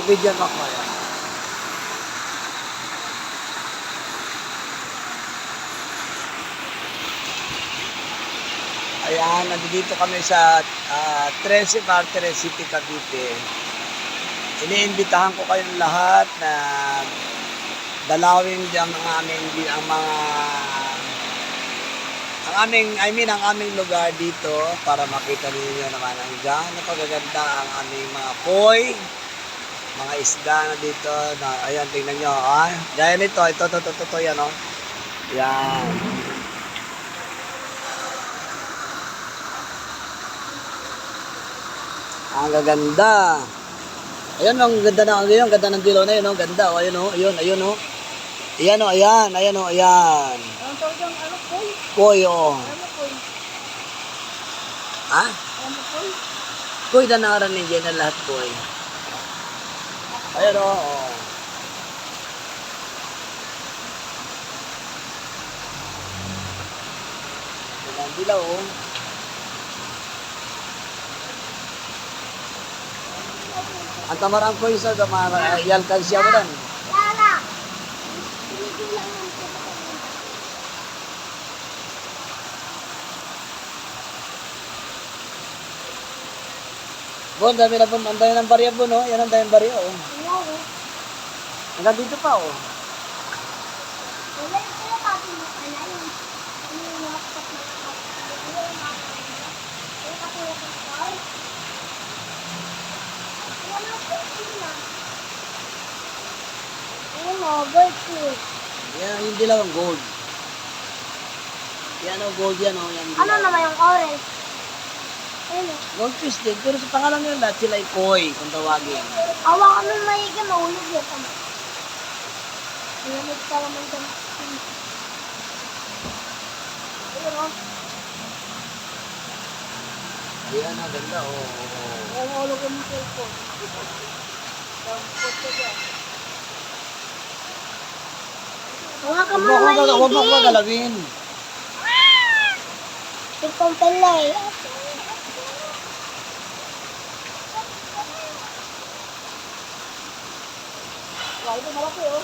Bibidyan ako yan. Ayan, nandito kami sa 13 Martires City, Cavite. Iniimbitahan ko kayong lahat na dalawin ang aming lugar dito para makita niyo naman ang gaano kagaganda ang aming mga koi, mga isda na dito. Ayan, tingnan nyo. Gaya nito, ito, yan, oh. Yan. Ang gaganda. Ayun, ang ganda ng dilaw na yun, oh. Ganda, oh. Ayun, oh. Ayun, oh. Ayan, oh. Ayan. Ang tawag yung ano, koi? Koi, oh. Ano, koi? Ha? Ano, koi? Koi na naranin dyan na lahat, koi. Ayun, oh. Ang dilaw, oh. Ang tamarang koi sa yalkag siya mo dan. Lala! Pinigilan ng Bon, dami na po. Ang dami ng barya po, no? Yan ang dami ng barya, oh. Lala! Hanggang dito pa, oh. Wala yung sila pati mo ka na yun. Ano yung mga kapatid mo? Ano yung mga kapatid mo? Yung katulad ng koi? Wala po sila. Ayun o, gold food. Yan, yung dilaw ang gold. Yan, oh, gold yan, oh. Yan, Ano dilaw. naman yung orange? Ayun o. Goldfish din, pero sa pangalan nila lahat sila ay koi, kung tawagin. Awa kami maigi, mahulog yun. Lamig pa naman dyan. Ayun o. Yan, ang ganda, oh. Ayun, mahulog yung cellphone. Dampot ko dyan. Huwag ka man maigi. Huwag mo galawin. Itong pelay. Wala ito malaki oh.